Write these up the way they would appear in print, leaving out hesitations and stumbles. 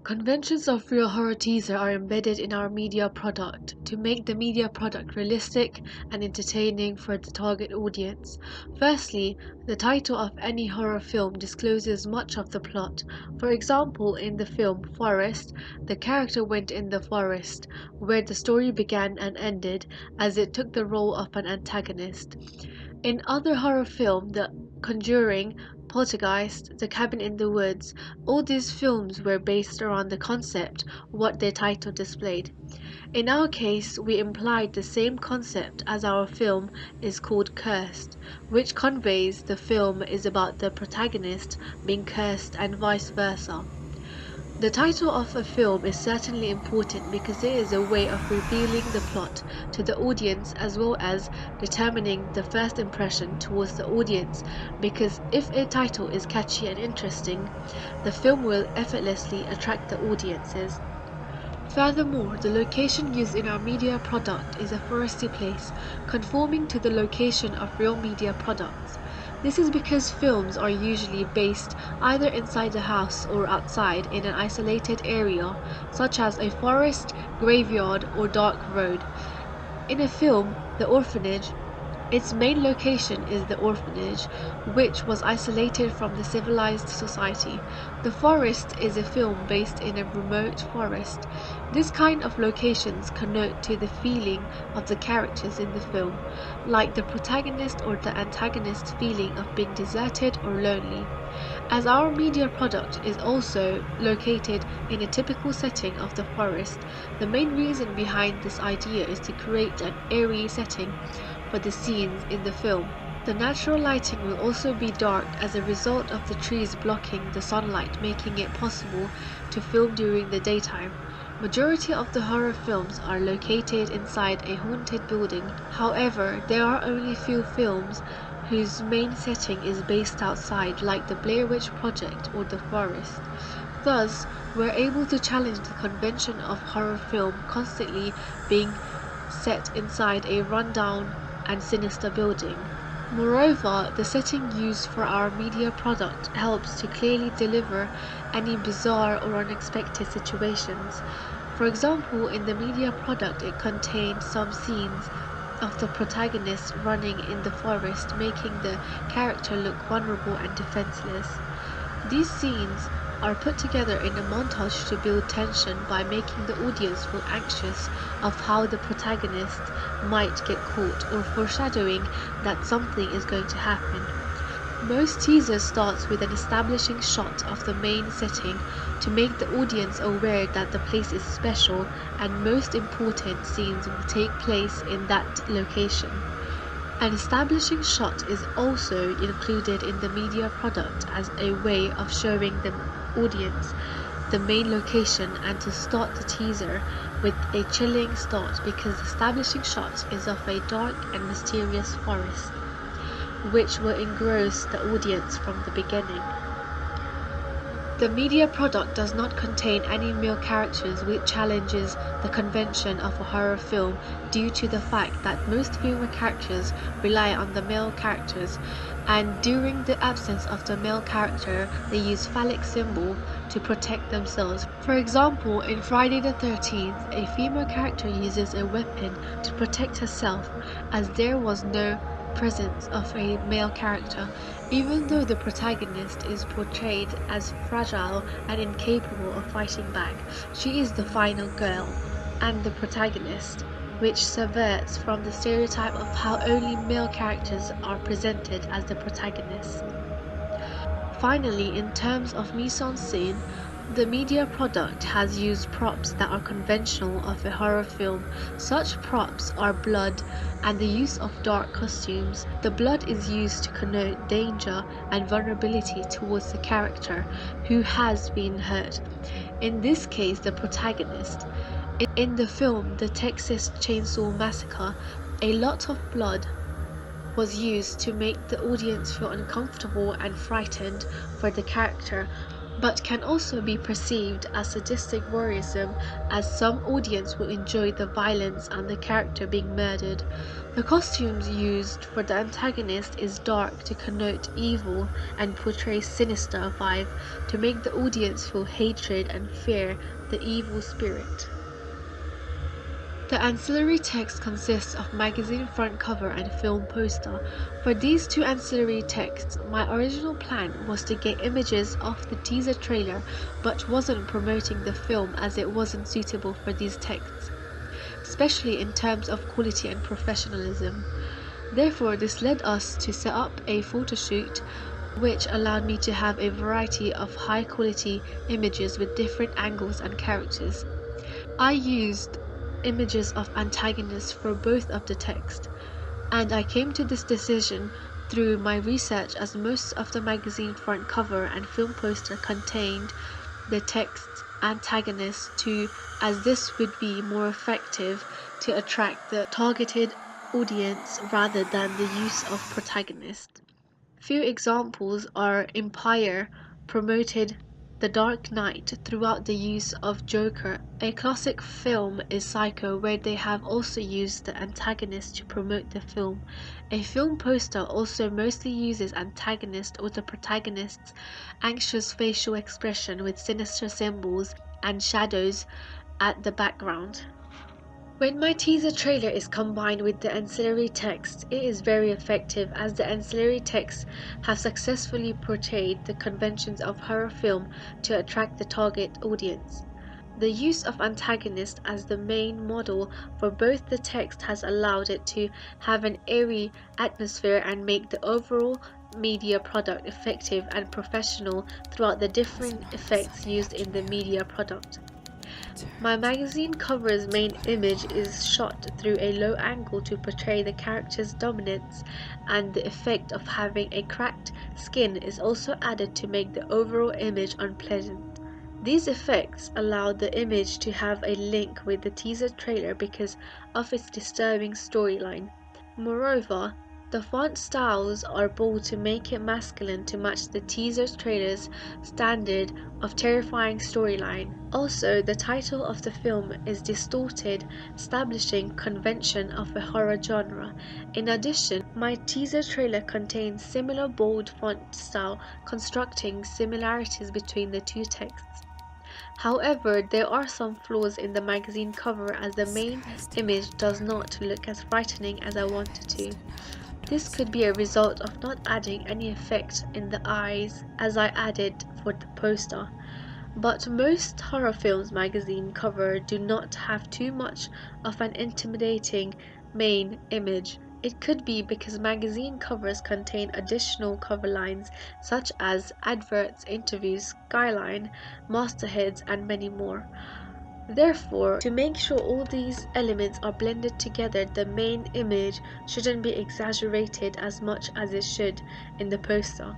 Conventions of real horror teaser are embedded in our media product to make the media product realistic and entertaining for the target audience. Firstly, the title of any horror film discloses much of the plot. For example, in the film Forest, the character went in the forest, where the story began and ended, as it took the role of an antagonist. In other horror films, The Conjuring, Poltergeist, The Cabin in the Woods, all these films were based around the concept what their title displayed. In our case, we implied the same concept as our film is called Cursed, which conveys the film is about the protagonist being cursed and vice versa. The title of a film is certainly important because it is a way of revealing the plot to the audience as well as determining the first impression towards the audience, because if a title is catchy and interesting, the film will effortlessly attract the audiences. Furthermore, the location used in our media product is a foresty place, conforming to the location of real media products. This is because films are usually based either inside a house or outside in an isolated area, such as a forest, graveyard, or dark road. In a film, The Orphanage, its main location is the orphanage, which was isolated from the civilized society. The Forest is a film based in a remote forest. This kind of locations connote to the feeling of the characters in the film, like the protagonist or the antagonist feeling of being deserted or lonely. As our media product is also located in a typical setting of the forest, the main reason behind this idea is to create an eerie setting for the scenes in the film. The natural lighting will also be dark as a result of the trees blocking the sunlight, making it possible to film during the daytime. Majority of the horror films are located inside a haunted building. However, there are only few films whose main setting is based outside, like the Blair Witch Project or The Forest. Thus, we're able to challenge the convention of horror film constantly being set inside a rundown and sinister building. Moreover, the setting used for our media product helps to clearly deliver any bizarre or unexpected situations. For example, in the media product, it contains some scenes of the protagonist running in the forest, making the character look vulnerable and defenseless. These scenes are put together in a montage to build tension by making the audience feel anxious of how the protagonist might get caught or foreshadowing that something is going to happen. Most teasers starts with an establishing shot of the main setting to make the audience aware that the place is special and most important scenes will take place in that location. An establishing shot is also included in the media product as a way of showing the audience the main location and to start the teaser with a chilling start because the establishing shot is of a dark and mysterious forest, which will engross the audience from the beginning. The media product does not contain any male characters, which challenges the convention of a horror film due to the fact that most female characters rely on the male characters, and during the absence of the male character, they use phallic symbol to protect themselves. For example, in Friday the 13th, a female character uses a weapon to protect herself as there was no presence of a male character. Even though the protagonist is portrayed as fragile and incapable of fighting back, she is the final girl and the protagonist, which subverts from the stereotype of how only male characters are presented as the protagonist. Finally, in terms of mise-en-scène, the media product has used props that are conventional of a horror film. Such props are blood and the use of dark costumes. The blood is used to connote danger and vulnerability towards the character who has been hurt, in this case the protagonist. In the film The Texas Chainsaw Massacre, a lot of blood was used to make the audience feel uncomfortable and frightened for the character, but can also be perceived as sadistic voyeurism, as some audience will enjoy the violence and the character being murdered. The costumes used for the antagonist is dark to connote evil and portray sinister vibe to make the audience feel hatred and fear the evil spirit. The ancillary text consists of magazine front cover and film poster. For these two ancillary texts, my original plan was to get images of the teaser trailer but wasn't promoting the film as it wasn't suitable for these texts, especially in terms of quality and professionalism. Therefore, this led us to set up a photo shoot which allowed me to have a variety of high quality images with different angles and characters. I used images of antagonists for both of the text, and I came to this decision through my research as most of the magazine front cover and film poster contained the text antagonist too, as this would be more effective to attract the targeted audience rather than the use of protagonist. Few examples are Empire promoted The Dark Knight throughout the use of Joker. A classic film is Psycho, where they have also used the antagonist to promote the film. A film poster also mostly uses antagonist or the protagonist's anxious facial expression with sinister symbols and shadows at the background. When my teaser trailer is combined with the ancillary text, it is very effective as the ancillary texts have successfully portrayed the conventions of horror film to attract the target audience. The use of antagonist as the main model for both the text has allowed it to have an eerie atmosphere and make the overall media product effective and professional throughout the different effects used in the media product. My magazine cover's main image is shot through a low angle to portray the character's dominance, and the effect of having a cracked skin is also added to make the overall image unpleasant. These effects allow the image to have a link with the teaser trailer because of its disturbing storyline. Moreover, the font styles are bold to make it masculine to match the teaser trailer's standard of terrifying storyline. Also, the title of the film is distorted, establishing convention of a horror genre. In addition, my teaser trailer contains similar bold font style, constructing similarities between the two texts. However, there are some flaws in the magazine cover as the main image does not look as frightening as I wanted to. This could be a result of not adding any effect in the eyes as I added for the poster. But most horror films magazine cover do not have too much of an intimidating main image. It could be because magazine covers contain additional cover lines such as adverts, interviews, skyline, mastheads, and many more. Therefore, to make sure all these elements are blended together, the main image shouldn't be exaggerated as much as it should in the poster.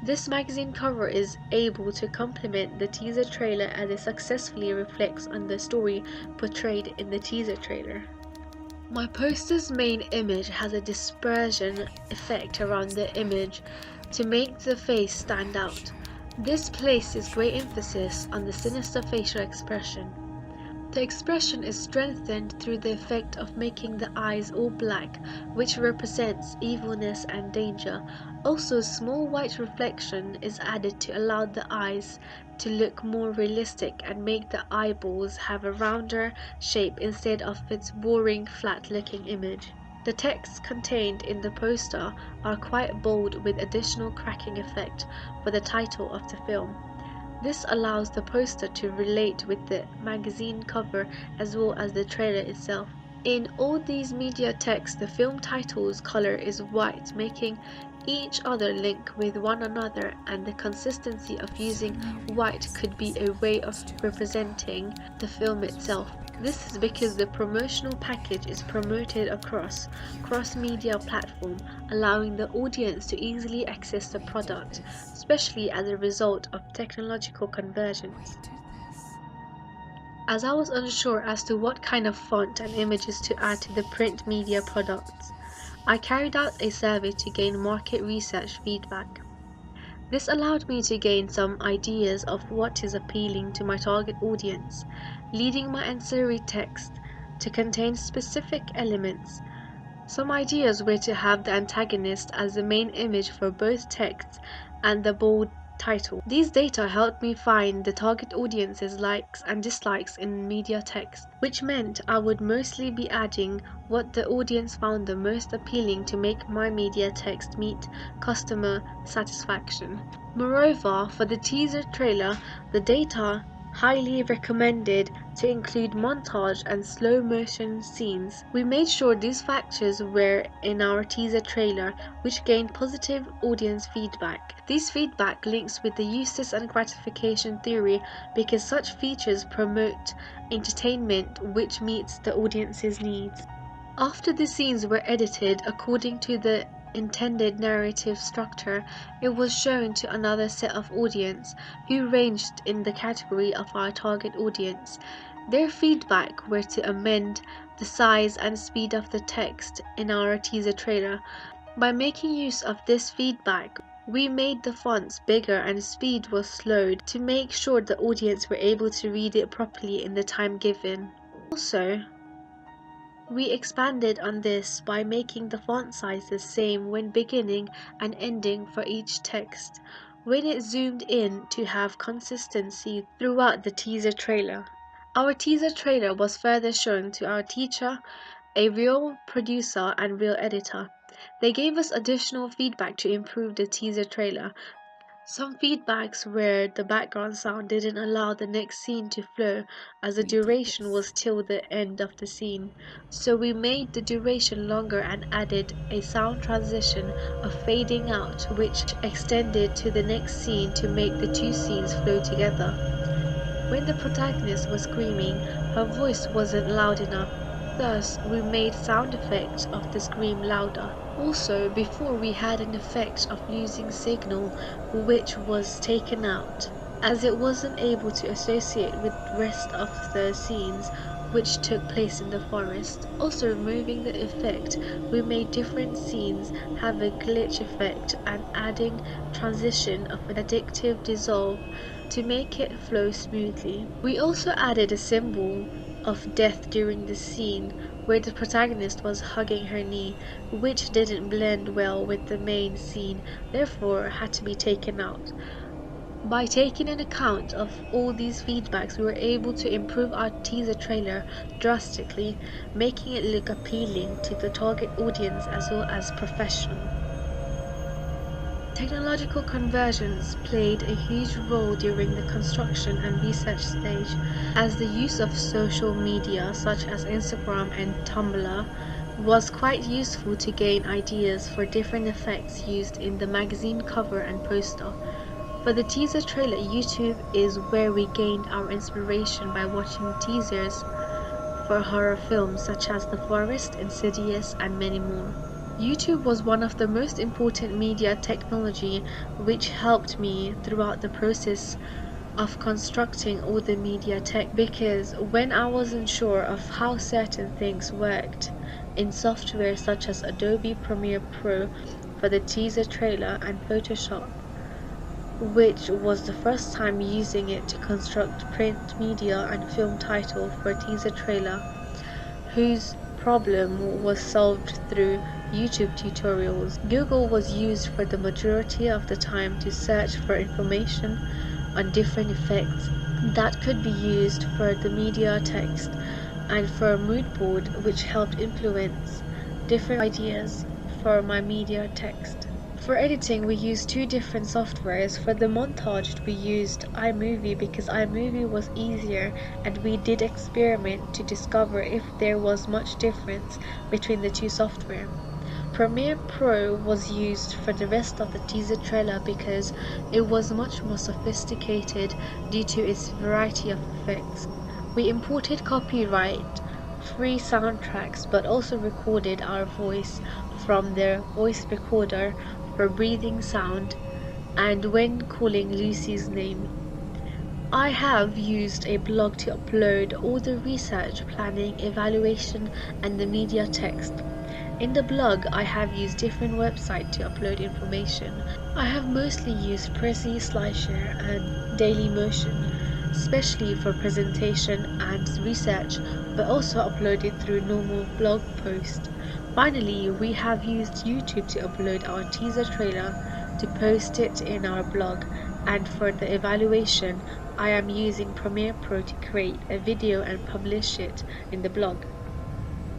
This magazine cover is able to complement the teaser trailer as it successfully reflects on the story portrayed in the teaser trailer. My poster's main image has a dispersion effect around the image to make the face stand out. This places great emphasis on the sinister facial expression. The expression is strengthened through the effect of making the eyes all black, which represents evilness and danger. Also, a small white reflection is added to allow the eyes to look more realistic and make the eyeballs have a rounder shape instead of its boring, flat-looking image. The texts contained in the poster are quite bold with additional cracking effect for the title of the film. This allows the poster to relate with the magazine cover as well as the trailer itself. In all these media texts, the film title's color is white, making each other link with one another, and the consistency of using white could be a way of representing the film itself. This is because the promotional package is promoted across cross-media platform, allowing the audience to easily access the product, especially as a result of technological convergence. As I was unsure as to what kind of font and images to add to the print media products, I carried out a survey to gain market research feedback. This allowed me to gain some ideas of what is appealing to my target audience, leading my ancillary text to contain specific elements. Some ideas were to have the antagonist as the main image for both text and the bold title. These data helped me find the target audience's likes and dislikes in media text, which meant I would mostly be adding what the audience found the most appealing to make my media text meet customer satisfaction. Moreover, for the teaser trailer, the data highly recommended to include montage and slow motion scenes. We made sure these factors were in our teaser trailer, which gained positive audience feedback. This feedback links with the uses and gratification theory because such features promote entertainment which meets the audience's needs. After the scenes were edited according to the intended narrative structure, it was shown to another set of audience who ranged in the category of our target audience. Their feedback were to amend the size and speed of the text in our teaser trailer. By making use of this feedback, we made the fonts bigger and speed was slowed to make sure the audience were able to read it properly in the time given. Also, we expanded on this by making the font size the same when beginning and ending for each text, when it zoomed in to have consistency throughout the teaser trailer. Our teaser trailer was further shown to our teacher, a real producer and real editor. They gave us additional feedback to improve the teaser trailer. Some feedbacks where the background sound didn't allow the next scene to flow as the duration was till the end of the scene. So we made the duration longer and added a sound transition of fading out which extended to the next scene to make the two scenes flow together. When the protagonist was screaming, her voice wasn't loud enough. Thus, we made sound effects of the scream louder. Also, before we had an effect of losing signal which was taken out, as it wasn't able to associate with the rest of the scenes which took place in the forest. Also removing the effect, we made different scenes have a glitch effect and adding transition of an addictive dissolve to make it flow smoothly. We also added a symbol of death during the scene where the protagonist was hugging her knee, which didn't blend well with the main scene, therefore had to be taken out. By taking an account of all these feedbacks, we were able to improve our teaser trailer drastically, making it look appealing to the target audience as well as professional. Technological conversions played a huge role during the construction and research stage, as the use of social media such as Instagram and Tumblr was quite useful to gain ideas for different effects used in the magazine cover and poster. For the teaser trailer, YouTube is where we gained our inspiration by watching teasers for horror films such as The Forest, Insidious, and many more. YouTube was one of the most important media technology which helped me throughout the process of constructing all the media tech, because when I wasn't sure of how certain things worked in software such as Adobe Premiere Pro for the teaser trailer and Photoshop, which was the first time using it to construct print media and film title for a teaser trailer, whose problem was solved through YouTube tutorials. Google was used for the majority of the time to search for information on different effects that could be used for the media text, and for a mood board which helped influence different ideas for my media text. For editing, we used two different softwares. For the montage, we used iMovie because iMovie was easier, and we did experiment to discover if there was much difference between the two software. Premiere Pro was used for the rest of the teaser trailer because it was much more sophisticated due to its variety of effects. We imported copyright-free soundtracks but also recorded our voice from their voice recorder for breathing sound and when calling Lucy's name. I have used a blog to upload all the research, planning, evaluation, and the media text. In the blog, I have used different websites to upload information. I have mostly used Prezi, SlideShare, and Dailymotion, especially for presentation and research, but also uploaded through normal blog posts. Finally, we have used YouTube to upload our teaser trailer to post it in our blog, and for the evaluation, I am using Premiere Pro to create a video and publish it in the blog.